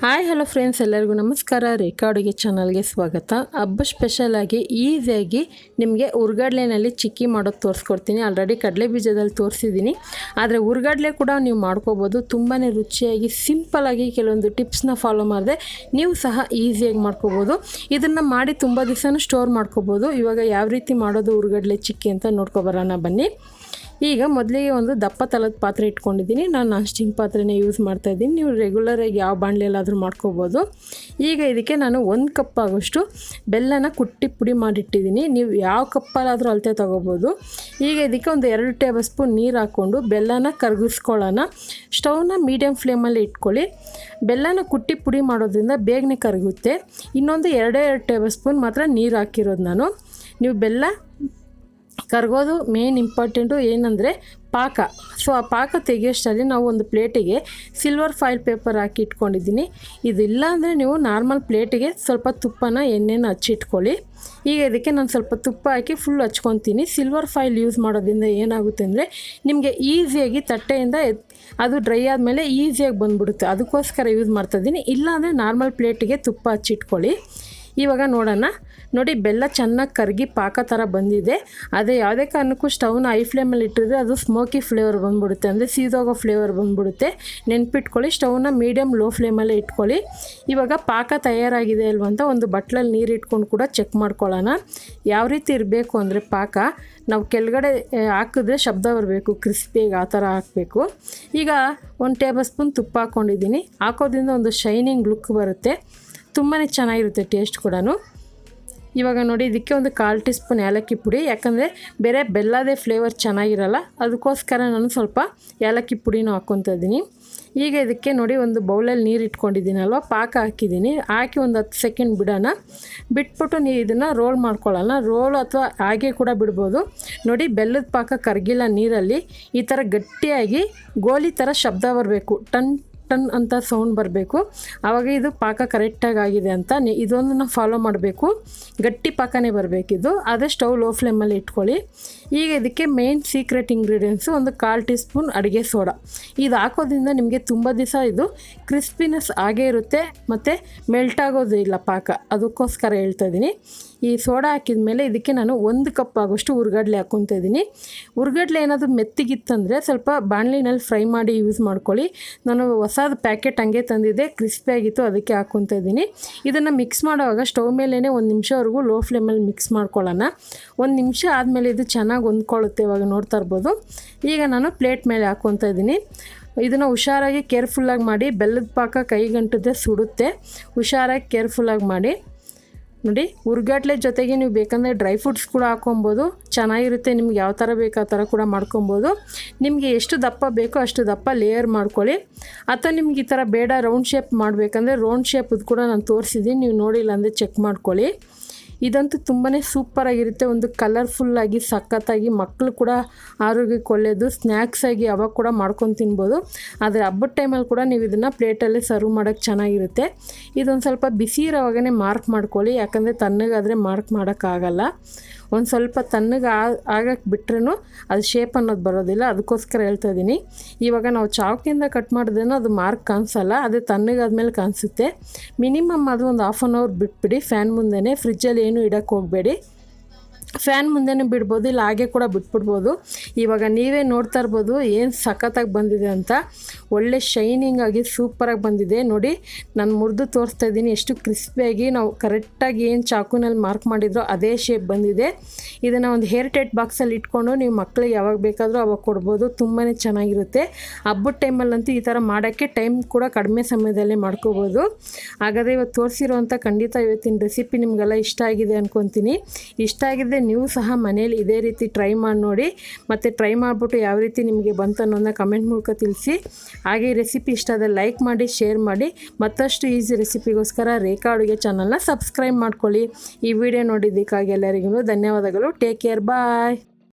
Hi hello friends, ಎಲ್ಲರಿಗೂ ನಮಸ್ಕಾರ. ರೇಖಾ ಅಡುಗೆ ಚಾನಲ್ಗೆ ಸ್ವಾಗತ. ಹಬ್ಬ ಸ್ಪೆಷಲಾಗಿ ಈಸಿಯಾಗಿ ನಿಮಗೆ ಹುರ್ಗಡ್ಲೆನಲ್ಲಿ ಚಿಕ್ಕಿ ಮಾಡೋದು ತೋರಿಸ್ಕೊಡ್ತೀನಿ. ಆಲ್ರೆಡಿ ಕಡಲೆ ಬೀಜದಲ್ಲಿ ತೋರಿಸಿದ್ದೀನಿ, ಆದರೆ ಹುರ್ಗಡ್ಲೆ ಕೂಡ ನೀವು ಮಾಡ್ಕೋಬೋದು. ತುಂಬಾ ರುಚಿಯಾಗಿ ಸಿಂಪಲ್ಲಾಗಿ ಕೆಲವೊಂದು ಟಿಪ್ಸ್ನ ಫಾಲೋ ಮಾಡಿದೆ ನೀವು ಸಹ ಈಸಿಯಾಗಿ ಮಾಡ್ಕೋಬೋದು. ಇದನ್ನು ಮಾಡಿ ತುಂಬ ದಿವಸನೂ ಸ್ಟೋರ್ ಮಾಡ್ಕೋಬೋದು. ಇವಾಗ ಯಾವ ರೀತಿ ಮಾಡೋದು ಹುರ್ಗಡ್ಲೆ ಚಿಕ್ಕಿ ಅಂತ ನೋಡ್ಕೊಬರೋಣ ಬನ್ನಿ. ಈಗ ಮೊದಲಿಗೆ ಒಂದು ದಪ್ಪ ತಲದ ಪಾತ್ರೆ ಇಟ್ಕೊಂಡಿದ್ದೀನಿ. ನಾನು ನಾನ್ ಸ್ಟಿಕ್ ಪಾತ್ರೆನೇ ಯೂಸ್ ಮಾಡ್ತಾಯಿದ್ದೀನಿ. ನೀವು ರೆಗ್ಯುಲರಾಗಿ ಯಾವ ಬಾಣಲೆಯಲ್ಲಾದರೂ ಮಾಡ್ಕೋಬೋದು. ಈಗ ಇದಕ್ಕೆ ನಾನು 1 ಕಪ್ ಆಗೋಷ್ಟು ಬೆಲ್ಲನ ಕುಟ್ಟಿ ಪುಡಿ ಮಾಡಿಟ್ಟಿದ್ದೀನಿ. ನೀವು ಯಾವ ಕಪ್ಪಲ್ಲಾದರೂ ಅಳತೆ ತೊಗೋಬೋದು. ಈಗ ಇದಕ್ಕೆ ಒಂದು 2 ಟೇಬಲ್ ಸ್ಪೂನ್ ನೀರು ಹಾಕ್ಕೊಂಡು ಬೆಲ್ಲನ ಕರಗಿಸ್ಕೊಳ್ಳೋಣ. ಸ್ಟವ್ನ ಮೀಡಿಯಮ್ ಫ್ಲೇಮಲ್ಲಿ ಇಟ್ಕೊಳ್ಳಿ. ಬೆಲ್ಲನ ಕುಟ್ಟಿ ಪುಡಿ ಮಾಡೋದ್ರಿಂದ ಬೇಗನೆ ಕರಗುತ್ತೆ. ಇನ್ನೊಂದು 2 ಟೇಬಲ್ ಸ್ಪೂನ್ ಮಾತ್ರ ನೀರು ಹಾಕಿರೋದು ನಾನು. ನೀವು ಬೆಲ್ಲ ಕರಗೋದು ಮೇನ್ ಇಂಪಾರ್ಟೆಂಟು ಏನಂದರೆ ಪಾಕ. ಸೊ ಆ ಪಾಕ ತೆಗಿಯೋಷ್ಟರಲ್ಲಿ ನಾವು ಒಂದು ಪ್ಲೇಟಿಗೆ ಸಿಲ್ವರ್ ಫಾಯಿಲ್ ಪೇಪರ್ ಹಾಕಿ ಇಟ್ಕೊಂಡಿದ್ದೀನಿ. ಇದಿಲ್ಲ ಅಂದರೆ ನೀವು ನಾರ್ಮಲ್ ಪ್ಲೇಟಿಗೆ ಸ್ವಲ್ಪ ತುಪ್ಪನ ಎಣ್ಣೆನ ಹಚ್ಚಿಟ್ಕೊಳ್ಳಿ. ಈಗ ಇದಕ್ಕೆ ನಾನು ಸ್ವಲ್ಪ ತುಪ್ಪ ಹಾಕಿ ಫುಲ್ ಹಚ್ಕೊತೀನಿ. ಸಿಲ್ವರ್ ಫಾಯಿಲ್ ಯೂಸ್ ಮಾಡೋದ್ರಿಂದ ಏನಾಗುತ್ತೆ ಅಂದರೆ ನಿಮಗೆ ಈಸಿಯಾಗಿ ತಟ್ಟೆಯಿಂದ ಅದು ಡ್ರೈ ಆದಮೇಲೆ ಈಸಿಯಾಗಿ ಬಂದುಬಿಡುತ್ತೆ. ಅದಕ್ಕೋಸ್ಕರ ಯೂಸ್ ಮಾಡ್ತಾಯಿದ್ದೀನಿ. ಇಲ್ಲಾಂದರೆ ನಾರ್ಮಲ್ ಪ್ಲೇಟಿಗೆ ತುಪ್ಪ ಹಚ್ಚಿಟ್ಕೊಳ್ಳಿ. ಇವಾಗ ನೋಡೋಣ. ನೋಡಿ, ಬೆಲ್ಲ ಚೆನ್ನಾಗಿ ಕರಗಿ ಪಾಕ ಥರ ಬಂದಿದೆ. ಅದೇ ಯಾವುದೇ ಕಾರಣಕ್ಕೂ ಸ್ಟವ್ನ ಹೈ ಫ್ಲೇಮಲ್ಲಿ ಇಟ್ಟಿದ್ರೆ ಅದು ಸ್ಮೋಕಿ ಫ್ಲೇವರ್ ಬಂದುಬಿಡುತ್ತೆ, ಅಂದರೆ ಸೀದೋಗೋ ಫ್ಲೇವರ್ ಬಂದುಬಿಡುತ್ತೆ. ನೆನ್ಪಿಟ್ಕೊಳ್ಳಿ, ಸ್ಟವ್ನ ಮೀಡಿಯಮ್ ಲೋ ಫ್ಲೇಮಲ್ಲೇ ಇಟ್ಕೊಳ್ಳಿ. ಇವಾಗ ಪಾಕ ತಯಾರಾಗಿದೆ ಅಲ್ವ ಅಂತ ಒಂದು ಬಟ್ಲಲ್ಲಿ ನೀರು ಇಟ್ಕೊಂಡು ಕೂಡ ಚೆಕ್ ಮಾಡ್ಕೊಳ್ಳೋಣ. ಯಾವ ರೀತಿ ಇರಬೇಕು ಅಂದರೆ ಪಾಕ ನಾವು ಕೆಳಗಡೆ ಹಾಕಿದ್ರೆ ಶಬ್ದ ಬರಬೇಕು, ಕ್ರಿಸ್ಪಿಯಾಗಿ ಆ ಥರ ಹಾಕಬೇಕು. ಈಗ 1 ಟೇಬಲ್ ಸ್ಪೂನ್ ತುಪ್ಪ ಹಾಕ್ಕೊಂಡಿದ್ದೀನಿ. ಹಾಕೋದ್ರಿಂದ ಒಂದು ಶೈನಿಂಗ್ ಲುಕ್ ಬರುತ್ತೆ, ತುಂಬಾ ಚೆನ್ನಾಗಿರುತ್ತೆ ಟೇಸ್ಟ್ ಕೂಡ. ಇವಾಗ ನೋಡಿ, ಇದಕ್ಕೆ ಒಂದು 1/4 ಟೀ ಸ್ಪೂನ್ ಏಲಕ್ಕಿ ಪುಡಿ, ಯಾಕಂದರೆ ಬೇರೆ ಬೆಲ್ಲದೇ ಫ್ಲೇವರ್ ಚೆನ್ನಾಗಿರಲ್ಲ, ಅದಕ್ಕೋಸ್ಕರ ನಾನು ಸ್ವಲ್ಪ ಏಲಕ್ಕಿ ಪುಡಿನೂ ಹಾಕ್ಕೊತಾ ಇದ್ದೀನಿ. ಈಗ ಇದಕ್ಕೆ ನೋಡಿ, ಒಂದು ಬೌಲಲ್ಲಿ ನೀರು ಇಟ್ಕೊಂಡಿದ್ದೀನಲ್ವ, ಪಾಕ ಹಾಕಿದ್ದೀನಿ. ಹಾಕಿ ಒಂದು 10 ಸೆಕೆಂಡ್ ಬಿಡೋಣ. ಬಿಟ್ಬಿಟ್ಟು ನೀವು ಇದನ್ನು ರೋಲ್ ಮಾಡ್ಕೊಳ್ಳೋಣ. ರೋಲ್ ಅಥವಾ ಹಾಗೆ ಕೂಡ ಬಿಡ್ಬೋದು. ನೋಡಿ, ಬೆಲ್ಲದ ಪಾಕ ಕರಗಿಲ್ಲ ನೀರಲ್ಲಿ. ಈ ಥರ ಗಟ್ಟಿಯಾಗಿ ಗೋಲಿ ಥರ ಶಬ್ದ ಬರಬೇಕು, ಟನ್ ಟನ್ ಅಂತ ಸೌಂಡ್ ಬರಬೇಕು. ಆವಾಗ ಇದು ಪಾಕ ಕರೆಕ್ಟಾಗಿ ಆಗಿದೆ ಅಂತ. ಇದೊಂದನ್ನು ಫಾಲೋ ಮಾಡಬೇಕು. ಗಟ್ಟಿ ಪಾಕನೇ ಬರಬೇಕಿದು. ಅದೇ ಸ್ಟವ್ ಲೋ ಫ್ಲೇಮಲ್ಲಿ ಇಟ್ಕೊಳ್ಳಿ. ಈಗ ಇದಕ್ಕೆ ಮೇನ್ ಸೀಕ್ರೆಟ್ ಇಂಗ್ರೀಡಿಯೆಂಟ್ಸು ಒಂದು 1/4 ಟೀ ಸ್ಪೂನ್ ಅಡುಗೆ ಸೋಡಾ. ಇದು ಹಾಕೋದ್ರಿಂದ ನಿಮಗೆ ತುಂಬ ದಿವಸ ಇದು ಕ್ರಿಸ್ಪಿನೆಸ್ ಆಗೇ ಇರುತ್ತೆ ಮತ್ತು ಮೆಲ್ಟ್ ಆಗೋದು ಇಲ್ಲ ಪಾಕ, ಅದಕ್ಕೋಸ್ಕರ ಹೇಳ್ತಾ ಇದ್ದೀನಿ. ಈ ಸೋಡಾ ಹಾಕಿದ ಮೇಲೆ ಇದಕ್ಕೆ ನಾನು 1 ಕಪ್ ಆಗೋಷ್ಟು ಹುರ್ಗಡ್ಲೆ ಹಾಕ್ಕೊತಾ ಇದ್ದೀನಿ. ಹುರ್ಗಡ್ಲೆ ಏನಾದರೂ ಮೆತ್ತಿಗಿತ್ತಂದರೆ ಸ್ವಲ್ಪ ಬಾಣಲಿನಲ್ಲಿ ಫ್ರೈ ಮಾಡಿ ಯೂಸ್ ಮಾಡ್ಕೊಳ್ಳಿ. ನಾನು ಹೊಸದು ಪ್ಯಾಕೆಟ್ ಹಂಗೆ ತಂದಿದ್ದೆ, ಕ್ರಿಸ್ಪಿಯಾಗಿತ್ತು, ಅದಕ್ಕೆ ಹಾಕ್ಕೊತಾ ಇದ್ದೀನಿ. ಇದನ್ನು ಮಿಕ್ಸ್ ಮಾಡುವಾಗ ಸ್ಟವ್ ಮೇಲೇ 1 ನಿಮಿಷವರೆಗೂ ಲೋ ಫ್ಲೇಮಲ್ಲಿ ಮಿಕ್ಸ್ ಮಾಡ್ಕೊಳ್ಳೋಣ. 1 ನಿಮಿಷ ಆದಮೇಲೆ ಇದು ಚೆನ್ನಾಗಿ ಹೊಂದ್ಕೊಳ್ಳುತ್ತೆ. ಇವಾಗ ನೋಡ್ತಾ ಇರ್ಬೋದು. ಈಗ ನಾನು ಪ್ಲೇಟ್ ಮೇಲೆ ಹಾಕ್ಕೊತಾ ಇದ್ದೀನಿ. ಇದನ್ನು ಹುಷಾರಾಗಿ ಕೇರ್ಫುಲ್ಲಾಗಿ ಮಾಡಿ. ಬೆಲ್ಲದ ಪಾಕ ಕೈಗಂಟಿದ್ರೆ ಸುಡುತ್ತೆ. ಹುಷಾರಾಗಿ ಕೇರ್ಫುಲ್ಲಾಗಿ ಮಾಡಿ. ನೋಡಿ, ಹುರ್ಗಡ್ಲೆ ಜೊತೆಗೆ ನೀವು ಬೇಕಂದರೆ ಡ್ರೈ ಫ್ರೂಟ್ಸ್ ಕೂಡ ಹಾಕ್ಕೊಬೋದು, ಚೆನ್ನಾಗಿರುತ್ತೆ. ನಿಮ್ಗೆ ಯಾವ ಥರ ಬೇಕು ಆ ಥರ ಕೂಡ ಮಾಡ್ಕೊಬೋದು. ನಿಮಗೆ ಎಷ್ಟು ದಪ್ಪ ಬೇಕೋ ಅಷ್ಟು ದಪ್ಪ ಲೇಯರ್ ಮಾಡ್ಕೊಳ್ಳಿ. ಅಥವಾ ನಿಮ್ಗೆ ಈ ಥರ ಬೇಡ ರೌಂಡ್ ಶೇಪ್ ಮಾಡಬೇಕಂದ್ರೆ ರೌಂಡ್ ಶೇಪದು ಕೂಡ ನಾನು ತೋರಿಸಿದ್ದೀನಿ, ನೀವು ನೋಡಿಲ್ಲ ಅಂದರೆ ಚೆಕ್ ಮಾಡ್ಕೊಳ್ಳಿ. ಇದಂತೂ ತುಂಬಾ ಸೂಪರಾಗಿರುತ್ತೆ. ಒಂದು ಕಲರ್ಫುಲ್ಲಾಗಿ ಸಖತ್ತಾಗಿ, ಮಕ್ಕಳು ಕೂಡ ಆರೋಗ್ಯಕ್ಕೆ ಒಳ್ಳೆಯದು. ಸ್ನ್ಯಾಕ್ಸಾಗಿ ಅವಾಗ ಕೂಡ ಮಾಡ್ಕೊಂಡು ತಿನ್ಬೋದು. ಆದರೆ ಹಬ್ಬದ ಟೈಮಲ್ಲಿ ಕೂಡ ನೀವು ಇದನ್ನು ಪ್ಲೇಟಲ್ಲಿ ಸರ್ವ್ ಮಾಡೋಕ್ಕೆ ಚೆನ್ನಾಗಿರುತ್ತೆ. ಇದೊಂದು ಸ್ವಲ್ಪ ಬಿಸಿ ಇರೋವಾಗೇ ಮಾರ್ಕ್ ಮಾಡ್ಕೊಳ್ಳಿ, ಯಾಕಂದರೆ ತಣ್ಣಗಾದರೆ ಮಾರ್ಕ್ ಮಾಡೋಕ್ಕಾಗಲ್ಲ. ಒಂದು ಸ್ವಲ್ಪ ತಣ್ಣಗೆ ಆಗಕ್ಕೆ ಬಿಟ್ರೂ ಅದು ಶೇಪ್ ಅನ್ನೋದು ಬರೋದಿಲ್ಲ, ಅದಕ್ಕೋಸ್ಕರ ಹೇಳ್ತಾ ಇದ್ದೀನಿ. ಇವಾಗ ನಾವು ಚಾಕಿಂದ ಕಟ್ ಮಾಡಿದ್ರೂ ಅದು ಮಾರ್ಕ್ ಕಾಣಿಸಲ್ಲ, ಅದೇ ತಣ್ಣಗಾದ್ಮೇಲೆ ಕಾಣಿಸುತ್ತೆ. ಮಿನಿಮಮ್ ಅದು ಒಂದು 1/2 hour ಬಿಟ್ಬಿಡಿ ಫ್ಯಾನ್ ಮುಂದೆನೇ. ಫ್ರಿಜ್ಜಲ್ಲಿ ಏನೂ ಇಡೋಕ್ಕೆ ಹೋಗಬೇಡಿ, ಫ್ಯಾನ್ ಮುಂದೆನೇ ಬಿಡ್ಬೋದು, ಇಲ್ಲ ಹಾಗೆ ಕೂಡ ಬಿಟ್ಬಿಡ್ಬೋದು. ಇವಾಗ ನೀವೇ ನೋಡ್ತಾ ಇರ್ಬೋದು ಏನು ಸಖತ್ತಾಗಿ ಬಂದಿದೆ ಅಂತ. ಒಳ್ಳೆ ಶೈನಿಂಗ್ ಆಗಿ ಸೂಪರಾಗಿ ಬಂದಿದೆ. ನೋಡಿ, ನಾನು ಮುರಿದು ತೋರಿಸ್ತಾ ಇದ್ದೀನಿ ಎಷ್ಟು ಕ್ರಿಸ್ಪಿಯಾಗಿ ನಾವು ಕರೆಕ್ಟಾಗಿ ಏನು ಚಾಕುನಲ್ಲಿ ಮಾರ್ಕ್ ಮಾಡಿದ್ರೋ ಅದೇ ಶೇಪ್ ಬಂದಿದೆ. ಇದನ್ನು ಒಂದು ಹೇರ್ ಟೈಟ್ ಬಾಕ್ಸಲ್ಲಿ ಇಟ್ಕೊಂಡು ನೀವು ಮಕ್ಕಳಿಗೆ ಯಾವಾಗ ಬೇಕಾದರೂ ಅವಾಗ ಕೊಡ್ಬೋದು, ತುಂಬಾ ಚೆನ್ನಾಗಿರುತ್ತೆ. ಹಬ್ಬದ ಟೈಮಲ್ಲಂತೂ ಈ ಥರ ಮಾಡೋಕ್ಕೆ ಟೈಮ್ ಕೂಡ ಕಡಿಮೆ ಸಮಯದಲ್ಲೇ ಮಾಡ್ಕೋಬೋದು. ಹಾಗಾದರೆ ಇವತ್ತು ತೋರಿಸಿರೋಂಥ ಖಂಡಿತ ಇವತ್ತಿನ ರೆಸಿಪಿ ನಿಮಗೆಲ್ಲ ಇಷ್ಟ ಆಗಿದೆ ಅಂದ್ಕೊತೀನಿ. ಇಷ್ಟ ಆಗಿದ್ದರೆ ನೀವು ಸಹ ಮನೇಲಿ ಇದೇ ರೀತಿ ಟ್ರೈ ಮಾಡಿ ನೋಡಿ. ಮತ್ತು ಟ್ರೈ ಮಾಡಿಬಿಟ್ಟು ಯಾವ ರೀತಿ ನಿಮಗೆ ಬಂತು ಅನ್ನೋದನ್ನ ಕಮೆಂಟ್ ಮೂಲಕ ತಿಳಿಸಿ. ಹಾಗೆ ಈ ರೆಸಿಪಿ ಇಷ್ಟ ಆದರೆ ಲೈಕ್ ಮಾಡಿ, ಶೇರ್ ಮಾಡಿ. ಮತ್ತಷ್ಟು ಈಸಿ ರೆಸಿಪಿಗೋಸ್ಕರ ರೇಖಾ ಅಡುಗೆ ಚಾನಲ್ನ ಸಬ್ಸ್ಕ್ರೈಬ್ ಮಾಡ್ಕೊಳ್ಳಿ. ಈ ವಿಡಿಯೋ ನೋಡಿದ್ದಕ್ಕಾಗಿ ಎಲ್ಲರಿಗೂ ಧನ್ಯವಾದಗಳು. ಟೇಕ್ ಕೇರ್, ಬಾಯ್.